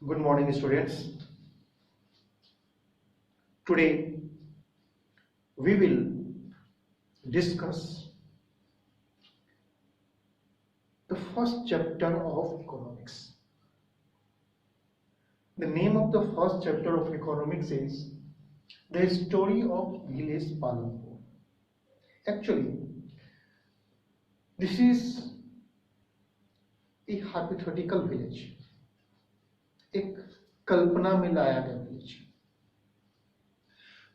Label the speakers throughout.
Speaker 1: Good morning, students. Today we will discuss the first chapter of economics. The name of the first chapter of economics is The Story of Village Palanpur. Actually, this is a hypothetical village, एक कल्पना में लाया गया village.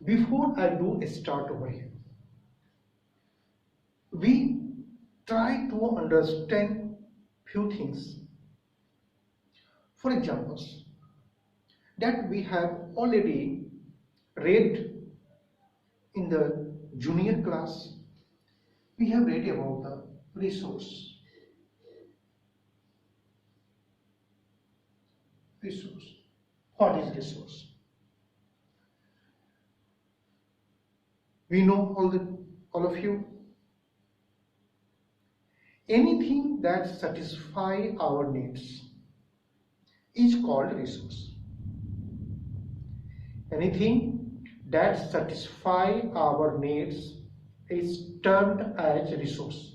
Speaker 1: Before I do start over here, we try to understand few things. For examples, that we have already read in the junior class, we have read about the resource. Resource. What is resource? We know all of you. Anything that satisfies our needs is called resource. Anything that satisfies our needs is termed as resource.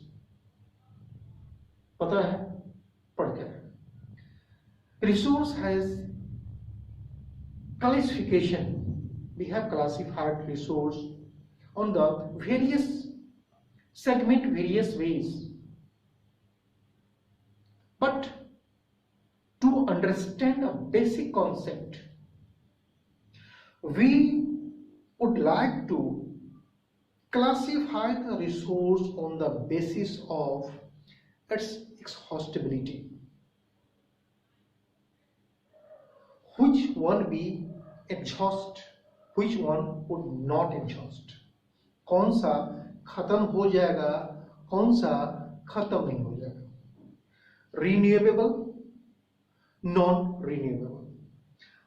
Speaker 1: पता है? पढ़ के resource has classification. We have classified resource on the various segment, various ways. But to understand a basic concept, we would like to classify the resource on the basis of its exhaustibility. Which one be exhaust, which one would not exhaust? कौन सा खत्म हो जाएगा, कौन सा खत्म नहीं हो जाएगा? Renewable, non-renewable.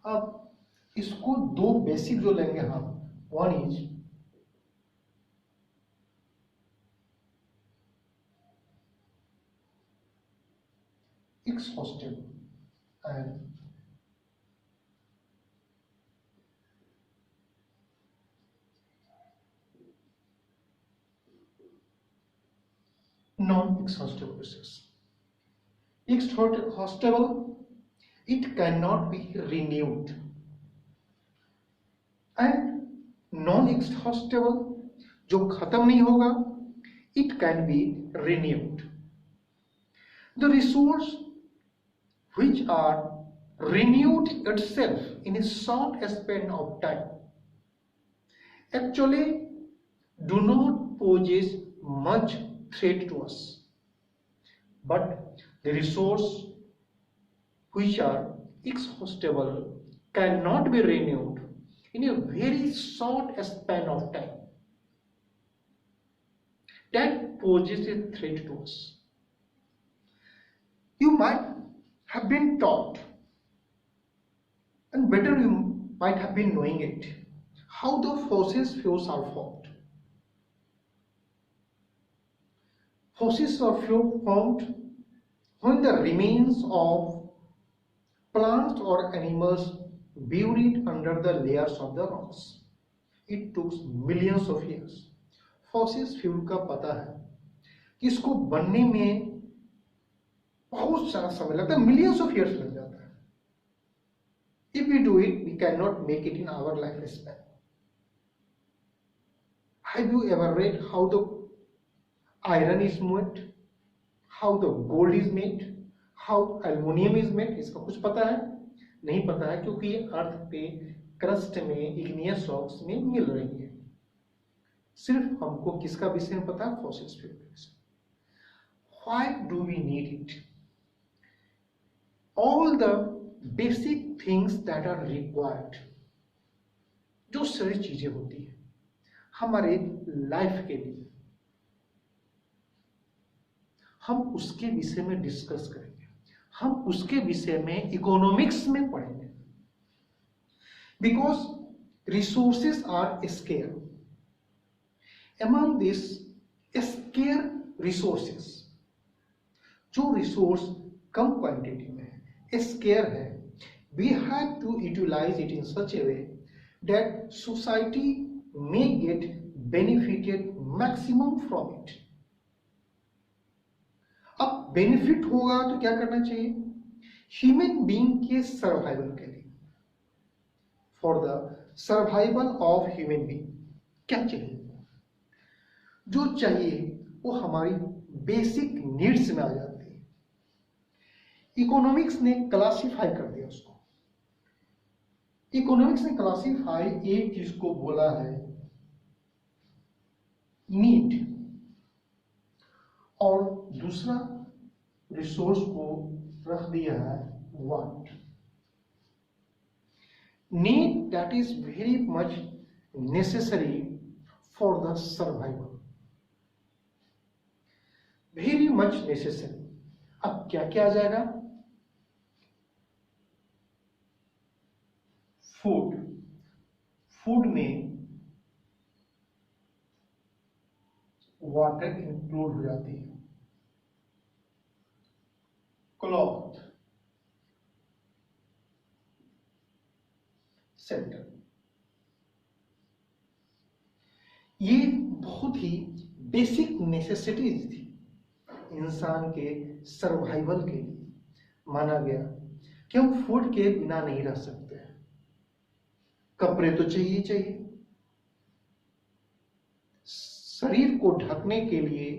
Speaker 1: अब इसको दो बेसिक जो लेंगे हम, one is exhaustible and non-exhaustible resource. Exhaustible, it cannot be renewed, and non-exhaustible, जो खत्म नहीं होगा, it can be renewed. The resource which are renewed itself in a short span of time actually do not pose much threat to us, but the resource which are exhaustible cannot be renewed in a very short span of time. That poses a threat to us. You might have been taught, and better you might have been knowing it, how the fossil fuels are formed. Fossils are formed when the remains of plants or animals buried under the layers of the rocks. It took millions of years. Fossils fuel का पता है कि इसको बनने में बहुत सारा समय लगता है, millions of years लग जाता है. If we do it, we cannot make it in our lifespan. Have you ever read how the iron is made, how the gold is made, how aluminum is made? इसका कुछ पता है? नहीं पता है, क्योंकि ये अर्थ पे क्रस्ट में इग्नियस रॉक्स में मिल रही है. सिर्फ हमको किसका विषय में पता है? फॉसिल्स फ्यूल के विषय. Why do we need it? All the basic things that are required, जो सारी चीजें होती है हमारे लाइफ के लिए, हम उसके विषय में डिस्कस करेंगे. हम उसके विषय में इकोनॉमिक्स में पढ़ेंगे. Because resources are scarce. among these scarce resources, जो रिसोर्स कम क्वांटिटी में है, स्केयर है, We have to utilize it in such a way that society may get benefited maximum from it. अब बेनिफिट होगा तो क्या करना चाहिए? ह्यूमन बीइंग के सर्वाइवल के लिए, for the survival of human being क्या चाहिए? जो चाहिए वो हमारी बेसिक नीड्स में आ जाती है। इकोनॉमिक्स ने क्लासिफाई कर दिया उसको। इकोनॉमिक्स ने क्लासिफाई एक चीज को बोला है नीड, और दूसरा रिसोर्स को रख दिया है want. Need that is very much necessary for the survival, very much necessary. अब क्या क्या आ जाएगा? फूड, फूड में वाटर इंक्लूड हो जाती है। क्लॉथ, शेल्टर, ये बहुत ही बेसिक नेसेसिटीज थी इंसान के सर्वाइवल के लिए। माना गया कि हम फूड के बिना नहीं रह सकते हैं, कपड़े तो चाहिए चाहिए, शरीर को ढकने के लिए,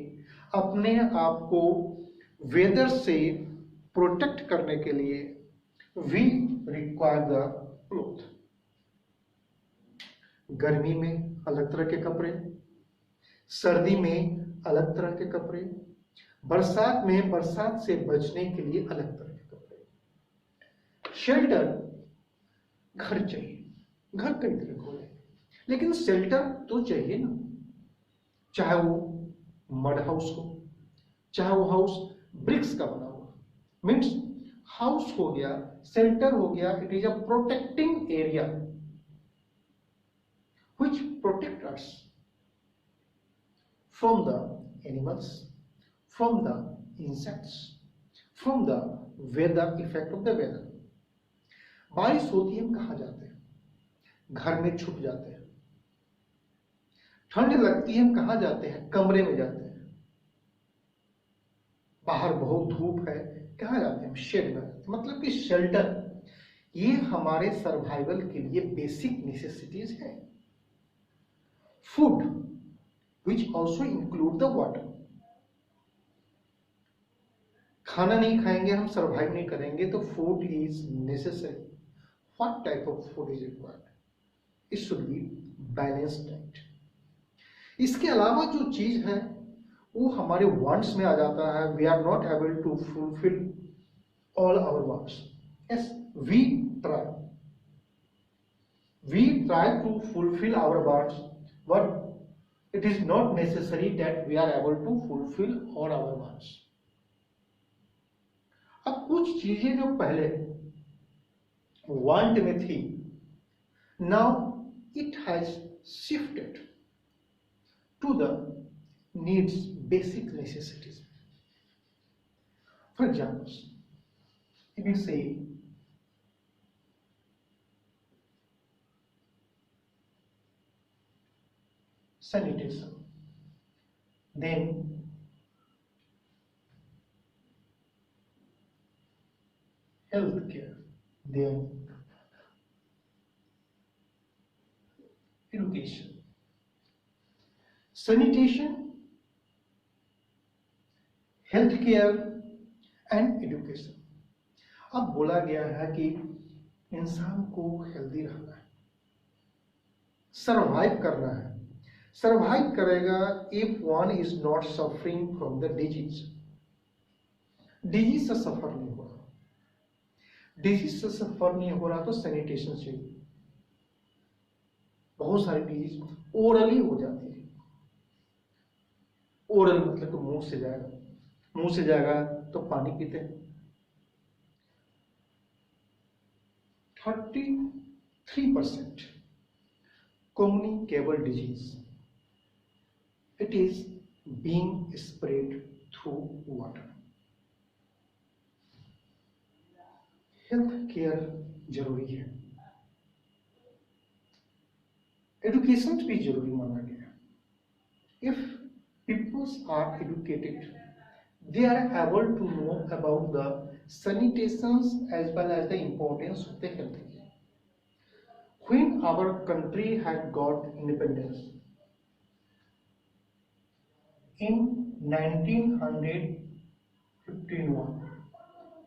Speaker 1: अपने आप को वेदर से प्रोटेक्ट करने के लिए वी रिक्वायर द क्लोथ। गर्मी में अलग तरह के कपड़े, सर्दी में अलग तरह के कपड़े, बरसात में बरसात से बचने के लिए अलग तरह के कपड़े। शेल्टर, घर चाहिए, घर कई तरह के होते, लेकिन शेल्टर तो चाहिए ना, चाहे वो मड हाउस हो, चाहे वो हाउस ब्रिक्स का बना हुआ, मीन्स हाउस हो गया, शेल्टर हो गया, it is a protecting area which protect us from the animals, from the insects, from the weather effect of the weather. बारिश होती है हम कहाँ जाते हैं? घर में छुप जाते हैं। ठंड लगती है हम कहाँ जाते हैं? कमरे में जाते हैं। बाहर बहुत धूप है, कहाँ जाते हैं? हम शेड में जाते हैं। मतलब कि शेल्टर, ये हमारे सर्वाइवल के लिए बेसिक नेसेसिटीज है। Food which also include the water, खाना नहीं खाएंगे हम सर्वाइव नहीं करेंगे, तो food is necessary. What type of food is required? It should be balanced diet. इसके अलावा जो चीज है वो हमारे वांट्स में आ जाता है। We are not able to fulfil all our wants. Yes, we try to fulfil our wants, but it is not necessary that we are able to fulfill all our wants. अब कुछ चीजें जो पहले want में थी, now it has shifted to the needs, basic necessities. For example, if you say sanitation, then healthcare, then education. Sanitation, healthcare and education. अब बोला गया है कि इंसान को हेल्दी रहना है, सरवाइव करना है। सर्वाइव करेगा if one is not suffering from the disease. Disease से सफर नहीं हो रहा, डिजीज से सफर नहीं हो रहा तो सैनिटेशन चाहिए। बहुत सारी डिजीज ओरली हो जाती है। ओरल मतलब तो मुंह से जाएगा, मुंह से जाएगा तो पानी पीते हैं। 33% communicable disease, it is being spread through water. Health care जरूरी है, एजुकेशन भी जरूरी माना गया। If peoples are educated, they are able to know about the sanitations as well as the importance of the health care. When our country had got independence in 1951,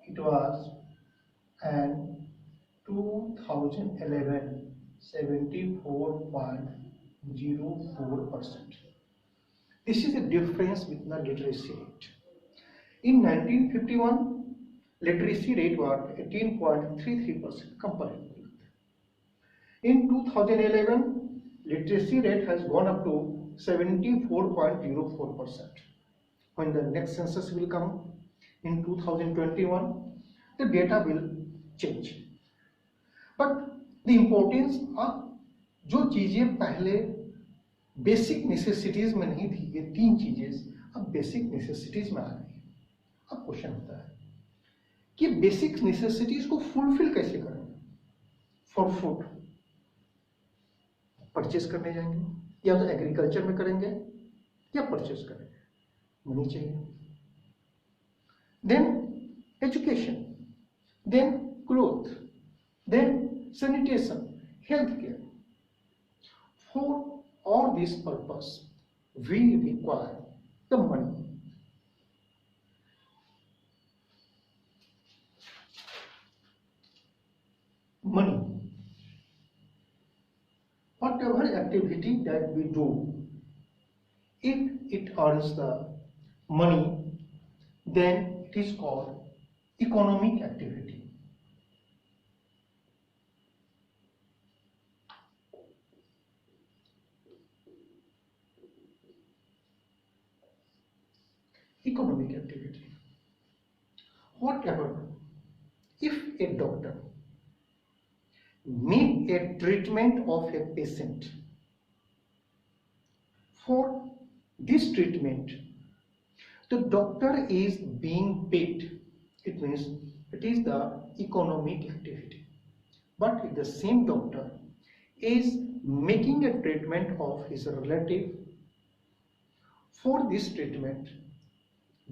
Speaker 1: it was and 2011 74.04%. This is the difference with the literacy rate. In 1951, literacy rate was 18.33% comparatively. In 2011, literacy rate has gone up to 74.04%. When the next census will come in 2021, the data will change. But the importance of जो चीजें पहले basic necessities में नहीं थी, ये तीन चीजें अब बेसिक नेसेसिटीज में आ गई। अब क्वेश्चन होता है कि बेसिक नेसेसिटीज को फुलफिल कैसे करेंगे। फॉर फूड परचेज करने जाएंगे, या तो एग्रीकल्चर में करेंगे या परचेज करेंगे, मनी चाहिए। Then education, then cloth, then sanitation, healthcare. For all this purpose, we require the money. Money. Whatever activity that we do, if it earns the money, then it is called economic activity. Economic activity. Whatever, if a doctor make a treatment of a patient, for this treatment the doctor is being paid, it means it is the economic activity. But if the same doctor is making a treatment of his relative, for this treatment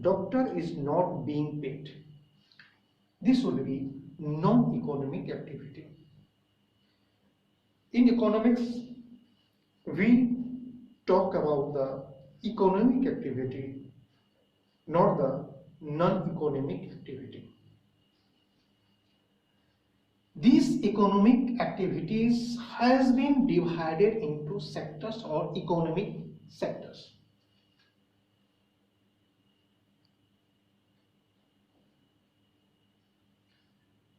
Speaker 1: doctor is not being paid, this will be non-economic activity. In economics, we talk about the economic activity, not the non-economic activity. These economic activities has been divided into sectors or economic sectors.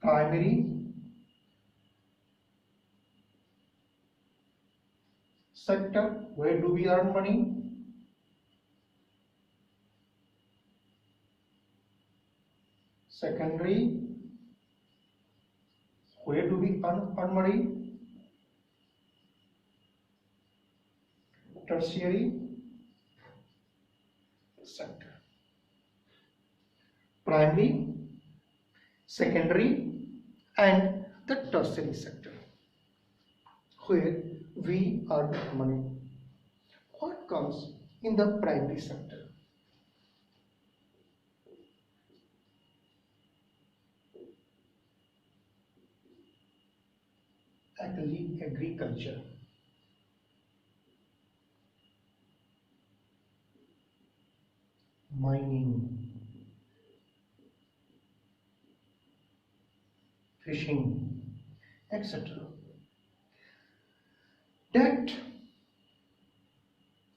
Speaker 1: Primary sector, where do we earn money? Secondary, where do we earn money? Tertiary sector. Primary, secondary, and the tertiary sector, where we earn money. What comes in the primary sector? Agriculture, mining, fishing, etc. That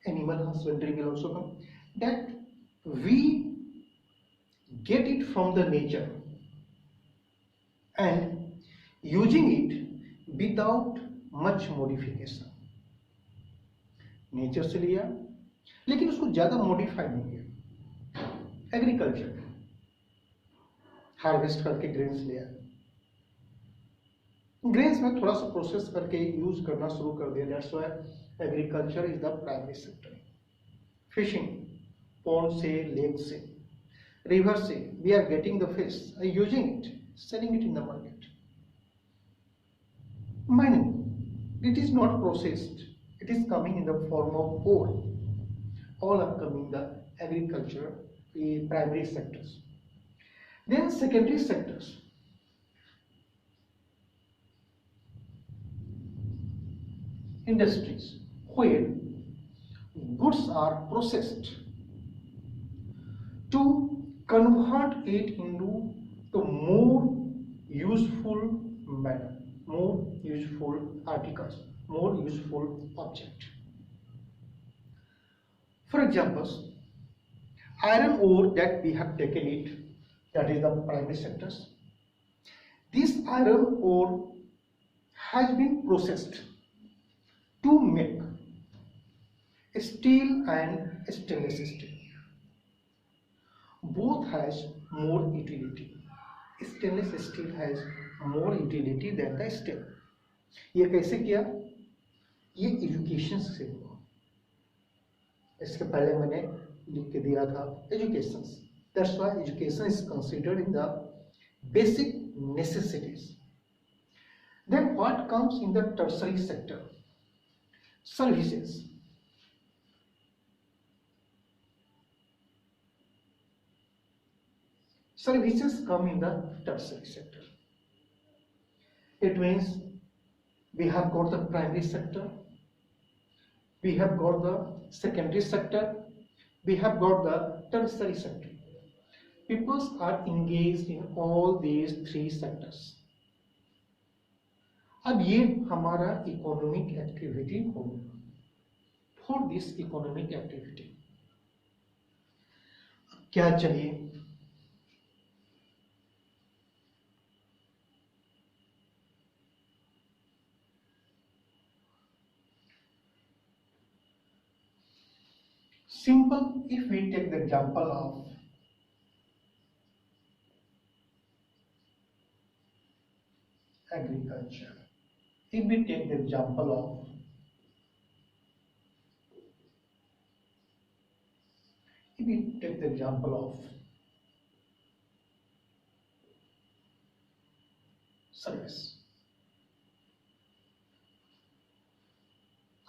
Speaker 1: animal husbandry will also come. That we get it from the nature and using it without much modification. Nature से लिया लेकिन उसको ज्यादा modify नहीं किया। Agriculture, harvest करके grains लिया, grains में थोड़ा सा प्रोसेस करके यूज करना शुरू कर दिया। That's why agriculture is the primary sector. Fishing, pond से, लेक से, रिवर से we are getting the fish using it, selling it in the market. Mining, it is not processed, it is coming in the form of ore. All are coming the agriculture, the primary sectors. Then secondary sectors. Industries where goods are processed to convert it into the more useful matter, more useful articles, more useful object. For example, iron ore that we have taken it, that is the primary sectors. This iron ore has been processed to make steel and stainless steel. Both has more utility. Stainless steel has more utility than the steel. ये कैसे किया? ये education से हुआ. इसके पहले मैंने लिख के दिया था education. That's why education is considered in the basic necessities. Then what comes in the tertiary sector? Services. Services come in the tertiary sector. It means we have got the primary sector, we have got the secondary sector, we have got the tertiary sector. People are engaged in all these three sectors. अब ये हमारा economic activity होगा. For this economic activity क्या चाहिए? Simple, if we take the example of agriculture, if we take the example of service,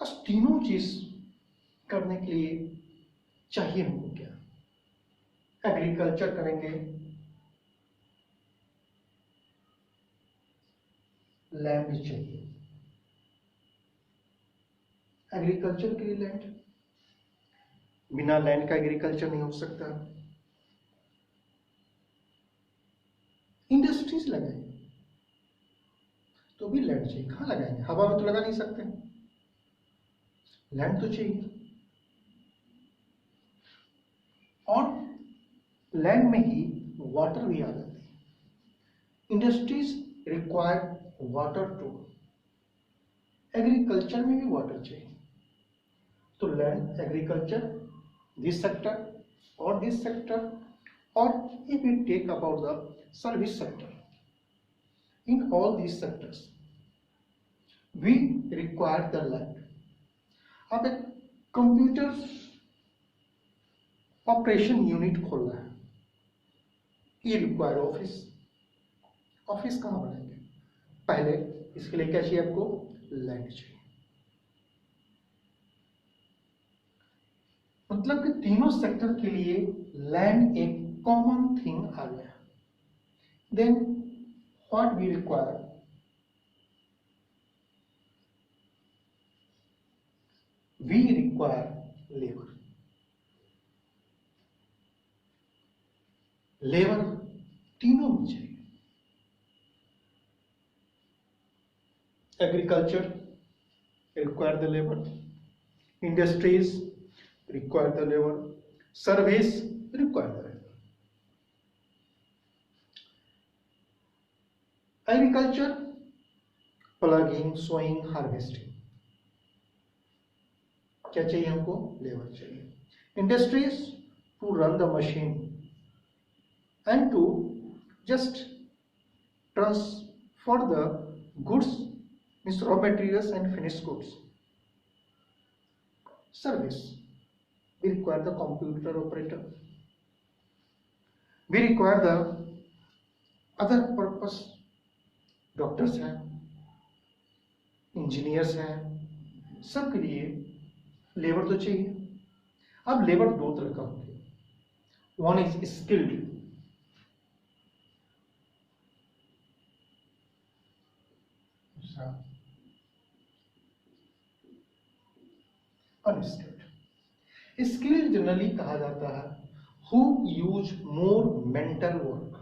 Speaker 1: अब तीनों चीज करने के लिए चाहिए हमको क्या? एग्रीकल्चर करेंगे, लैंड चाहिए. एग्रीकल्चर के लिए लैंड, बिना लैंड का एग्रीकल्चर नहीं हो सकता. इंडस्ट्रीज लगाएंगे तो भी लैंड चाहिए. कहाँ लगाएंगे? हवा में तो लगा नहीं सकते, लैंड तो चाहिए. और लैंड में ही वाटर भी आ जाते हैं. Industries require water too, agriculture में भी वाटर चाहिए. तो लैंड, एग्रीकल्चर, दिस सेक्टर और दिस सेक्टर. और if we take about the service sector, in all these sectors we require the land. अब एक कंप्यूटर ऑपरेशन यूनिट खोलना है, ये रिक्वायर ऑफिस. ऑफिस कहाँ बनाएंगे? पहले इसके लिए क्या चाहिए आपको? लैंड चाहिए. मतलब कि तीनों सेक्टर के लिए लैंड एक कॉमन थिंग आ गया. Then what we require? We require labour. Labour तीनों में चाहिए. Agriculture require the labour, industries require the labor, service require the labor. Agriculture, plugging, sowing, harvesting, क्या चाहिए हमको? लेबर चाहिए. Industries, to run the machine and to just transfer the goods, means raw materials and finished goods. Service, we require the computer operator, we require the other purpose, doctors हैं, engineers हैं, सबके लिए labour तो चाहिए। अब labour दो तरह का होती है, one is skilled, unskilled. Skilled generally कहा जाता है who use more mental work,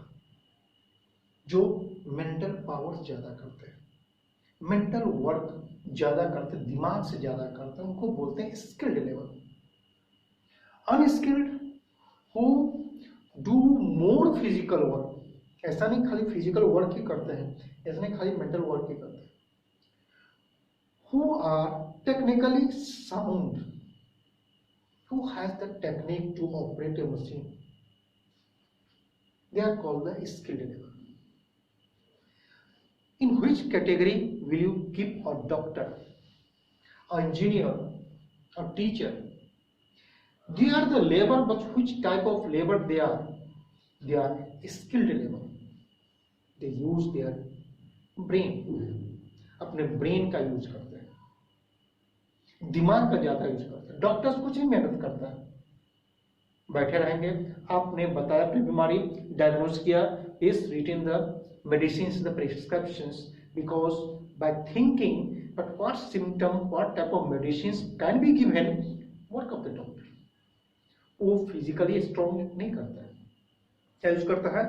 Speaker 1: जो मेंटल पावर ज्यादा करते हैं, मेंटल वर्क ज्यादा करते, दिमाग से ज्यादा करते हैं, उनको बोलते हैं skilled level. Unskilled who do more physical work, ऐसा नहीं खाली फिजिकल वर्क ही करते हैं, ऐसा नहीं खाली मेंटल वर्क ही करते हैं। Who are technically sound, who has the technique to operate a machine, they are called the skilled level. In which category will you keep a doctor, an engineer, a teacher? They are the labor, but which type of labor they are? They are skilled labor. They use their brain, अपने brain का use करते हैं, दिमाग का ज्यादा use करते हैं। Doctors कुछ ही मेहनत करता है, बैठे रहेंगे, आपने बताया अपनी बीमारी, डायग्नोज किया, is written the medicine, the prescriptions, because by thinking but what symptom, what type of medicine can be given, work of the doctor. वो फिजिकली स्ट्रॉन्ग नहीं करता है, क्या यूज करता है,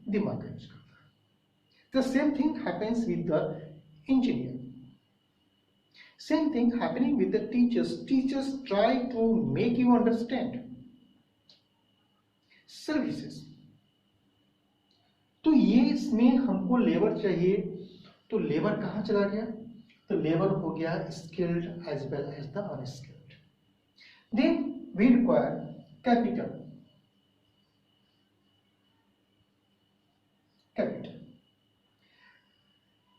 Speaker 1: दिमाग का यूज करता है। The same thing happens with the engineer, same thing happening with the teachers. Teachers try to make you understand. Services, तो ये इसमें हमको लेबर चाहिए, तो लेबर कहां चला गया, तो लेबर हो गया skilled as well as the unskilled. Then we require capital, capital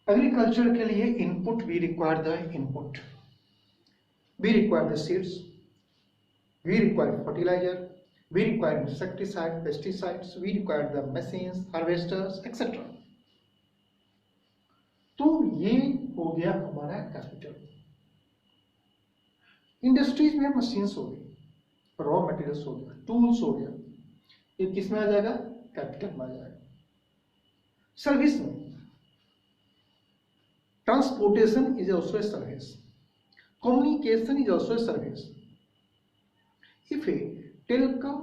Speaker 1: agriculture के लिए input, we require the input, we require the seeds, we require fertiliser, we require insecticide, pesticides, we require the machines, harvesters, etc. तो ये हो गया हमारा capital. Industries में machines हो गई, रॉ मटेरियल्स हो गया, टूल्स हो गया, ये किस में आ जाएगा, कैपिटल में आ जाएगा। सर्विस में transportation is also a service, communication is also a service. If a telecom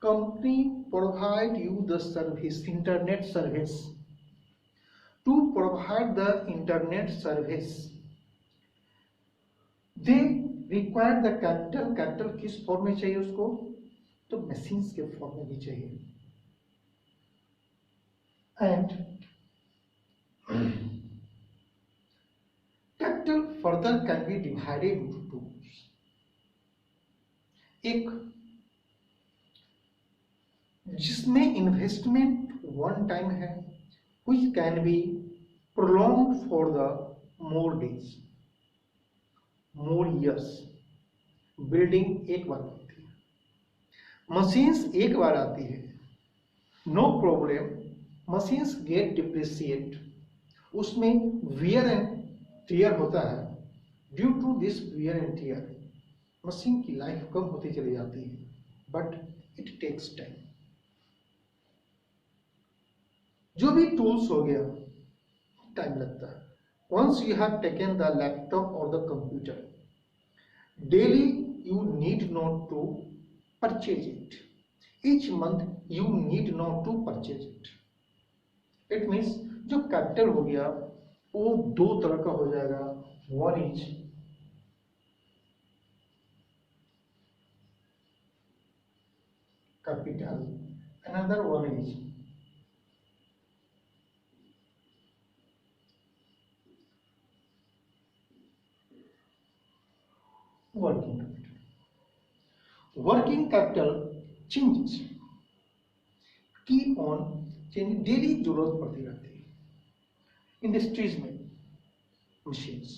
Speaker 1: company provide you the service, internet service, to provide the internet service, they require the capital. capital किस form में चाहिए उसको, तो machines के form में भी चाहिए। And capital further can be divided into two. एक जिसमें इन्वेस्टमेंट वन टाइम है, which can be prolonged for the more days, more years. Building एक बार बनती है, मशीन्स एक बार आती है, no problem, machines get depreciate, उसमें वियर एंड टियर होता है, due to this wear and tear machine की लाइफ कम होती चली जाती है, बट इट टेक्स टाइम। जो भी टूल्स हो गया, टाइम लगता है। Once you have taken the laptop और the computer, daily you need not to purchase it, each month you need not to purchase it. It means जो capital हो गया वो दो तरह का हो जाएगा, one is capital, another one is working capital. Working capital changes, keep on changing, daily जरूरत पड़ती रहती है। इंडस्ट्रीज में मशीन्स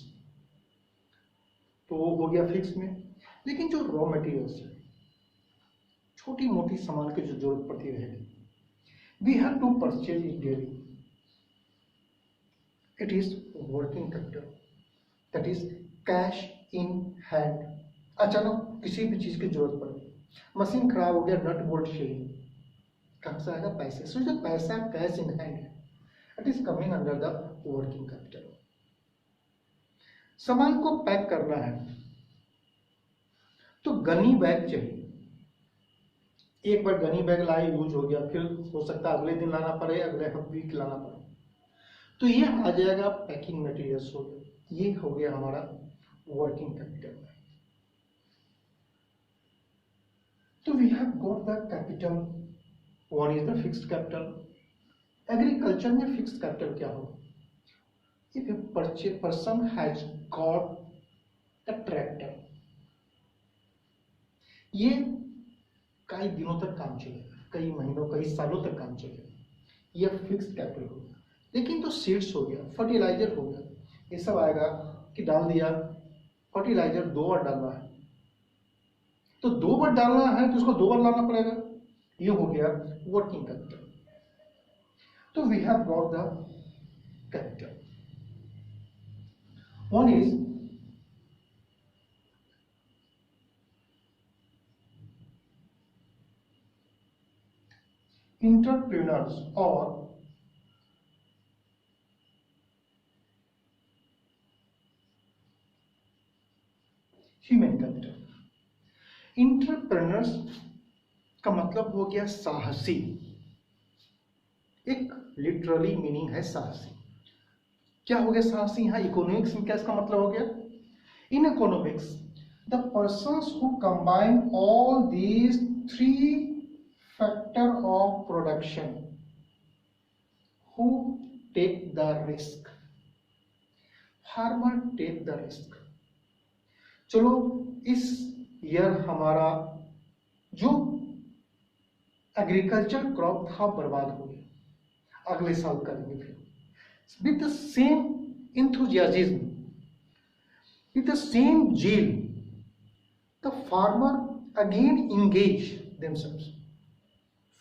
Speaker 1: तो वो हो गया फिक्स में, लेकिन जो रॉ मटेरियल्स है, छोटी मोटी सामान की जो जरूरत पड़ती रहेगी, we have to purchase it daily. It is working capital, that is cash in hand. अचानक किसी भी चीज की जरूरत पड़ गई, मशीन खराब हो गया, नट बोल्ट चाहिए, कहां से आएगा? पैसे। सो जो पैसा कैश इन हैंड है, it is coming under the working capital. सामान को पैक करना है तो गनी बैग चाहिए। एक बार गनी बैग लाए, यूज हो गया, फिर हो सकता है अगले दिन लाना पड़े, अगले वीक लाना पड़े, तो ये आ जाएगा पैकिंग मटेरियल्स हो गया। ये हो गया हमारा वर्किंग कैपिटल। तो we have got the capital, one is the fixed capital. Agriculture में फिक्स्ड कैपिटल क्या हो? If a person has got a tractor, ये कई दिनों तक काम चलेगा, कई महीनों, कई सालों तक काम चलेगा, यह फिक्स्ड कैपिटल हो गया। लेकिन तो सीड्स हो गया, फर्टिलाइजर हो गया, ये सब आएगा कि डाल दिया, फर्टिलाइजर 2 बार डालना है, तो 2 बार डालना है तो उसको 2 बार लाना पड़ेगा, ये हो गया वर्किंग कैपिटल। तो we have got the capital. One is entrepreneurs or human capital। Entrepreneurs का मतलब हो गया साहसी, एक लिटरली मीनिंग है साहसी। क्या हो गया साहसी? यहाँ इकोनॉमिक्स में क्या इसका मतलब हो गया? In economics the persons who combine all these 3 factor of production, who take the risk। farmer take the risk। चलो इस ईयर हमारा जो एग्रीकल्चर क्रॉप था बर्बाद हो गया, अगले साल करेंगे फिर with the same enthusiasm, with the same zeal, the farmer again engage themselves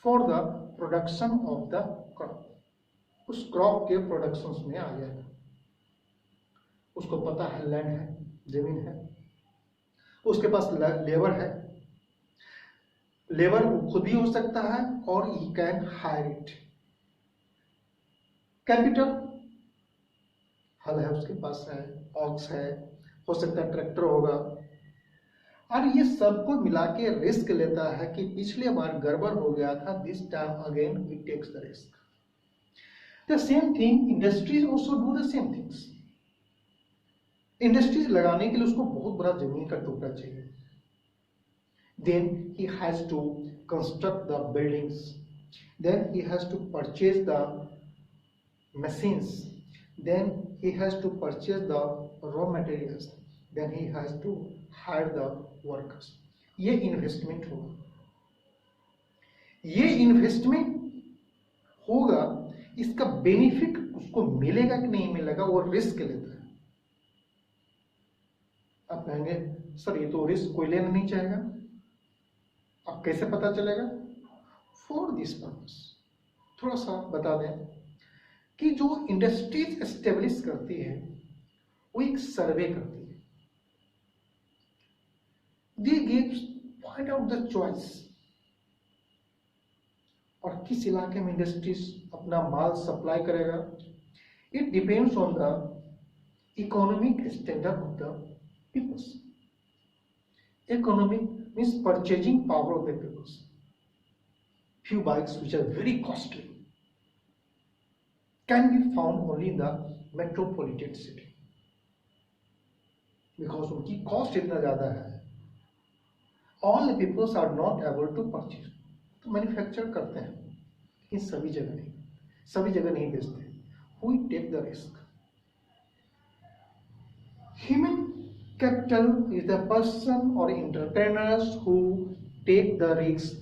Speaker 1: for the production of the crop। उस क्रॉप के प्रोडक्शन में आ जाएगा। उसको पता है लैंड है, जमीन है, उसके पास लेबर है, लेबर खुद भी हो सकता है और he can hire it. Capital, हल है उसके पास है, ऑक्स है, हो सकता है ट्रैक्टर होगा, और ये सबको मिला के रिस्क लेता है कि पिछले बार गड़बड़ हो गया था, this time again he takes the risk. The same thing industries also do the same things. Industries लगाने के लिए उसको बहुत बड़ा जमीन का टुकड़ा चाहिए, then he has to construct the buildings, then he has to purchase the machines, then he has to purchase the raw materials, then he has to hire the workers. ये इन्वेस्टमेंट होगा। ये इन्वेस्टमेंट होगा, इसका benefit उसको मिलेगा कि नहीं मिलेगा, वो रिस्क लेता है। आप कहेंगे सर ये तो रिस्क कोई लेना नहीं चाहेगा, अब कैसे पता चलेगा? फॉर दिस पर्पस थोड़ा सा बता दें कि जो इंडस्ट्रीज एस्टेब्लिश करती है वो एक सर्वे करती है। They give find out the choice, और किस इलाके में इंडस्ट्रीज अपना माल सप्लाई करेगा, it depends on the economic standard of the peoples. Economic means purchasing power of the peoples. few bikes which are very costly can be found only in the metropolitan city, because उनकी cost इतना ज्यादा है, all the peoples are not able to purchase। तो manufacture करते हैं लेकिन सभी जगह नहीं बेचते। who take the risk? Human capital is the person or entrepreneurs who take the risk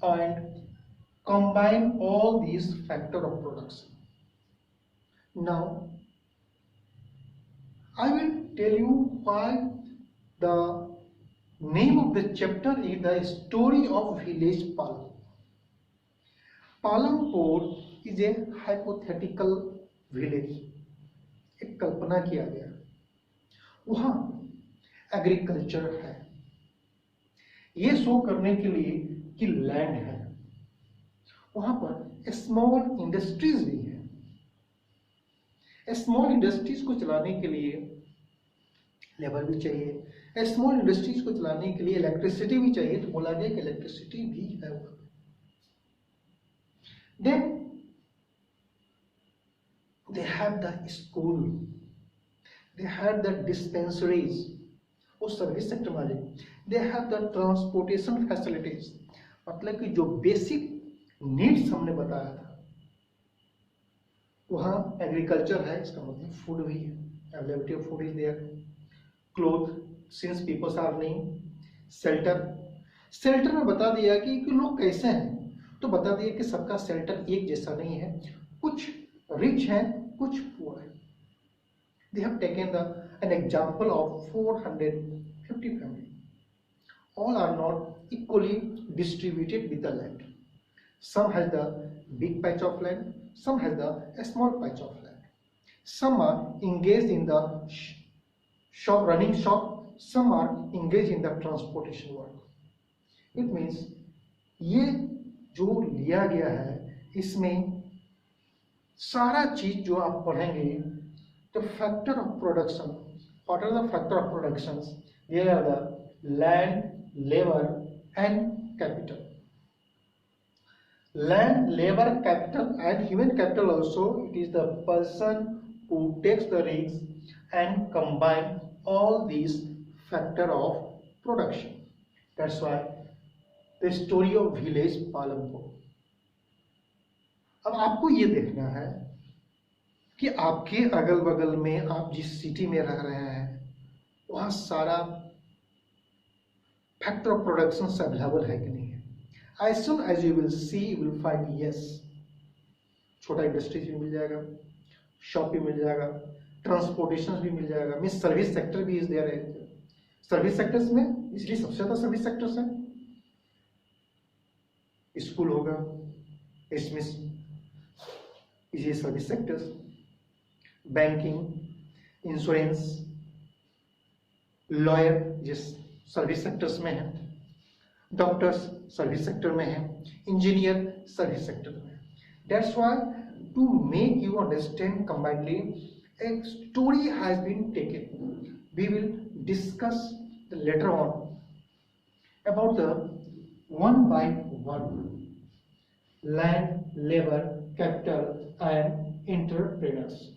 Speaker 1: and combine all these factors of production. Now I will tell you why the name of the chapter is the story of village Palam. Palampur is a hypothetical village कल्पना किया गया, वहां agriculture है। ये show करने के लिए कि land है, वहां पर स्मॉल इंडस्ट्रीज भी है। स्मॉल इंडस्ट्रीज को चलाने के लिए लेबर भी चाहिए, स्मॉल इंडस्ट्रीज को चलाने के लिए इलेक्ट्रिसिटी भी चाहिए, तो बोला गया कि इलेक्ट्रिसिटी भी है वहां। Then they have the school, they have the dispensaries, वो सर्विस सेक्टर में आ जाए। they have the transportation facilities, मतलब कि जो बेसिक नीड्स हमने बताया था वहाँ एग्रीकल्चर है, इसका मतलब फूड भी है, availability of food is there. Cloth since peoples are need, shelter, shelter में बता दिया कि लोग कैसे हैं, तो बता दिया कि सबका शेल्टर एक जैसा नहीं है, कुछ रिच हैं कुछ पुअर है। They have taken an example of 450 family, all are not equally distributed with the land. Some has the big patch of land, some has the small patch of land. Some are engaged in the shop, running shop, some are engaged in the transportation work. It means ये जो लिया गया है इसमें सारा चीज जो आप पढ़ेंगे, the factor of production, what are the factor of productions? There are the land, labor and capital. Land, labor, capital and human capital also, it is the person who takes the risk and combine all these factor of production. That's why the story of village Palampur. अब आपको ये देखना है कि आपके अगल बगल में आप जिस सिटी में रह रहे हैं वहां सारा फैक्टर ऑफ प्रोडक्शन अवेलेबल है कि नहीं है। As soon as you will see, you will find yes, छोटा इंडस्ट्रीज भी मिल जाएगा, शॉप भी मिल जाएगा, ट्रांसपोर्टेशन भी मिल जाएगा, मीन सर्विस सेक्टर भी इज देयर है। सर्विस सेक्टर्स में इसलिए सबसे ज्यादा सर्विस सेक्टर्स हैं, स्कूल होगा इसमें इसी service sectors, banking, insurance, lawyer जिस सर्विस सेक्टर्स में है, डॉक्टर्स सर्विस सेक्टर में है, इंजीनियर सर्विस सेक्टर में है। That's why to make you understand combinedly a story has been taken. We will discuss later on about the one by one land, labor, capital and entrepreneurs.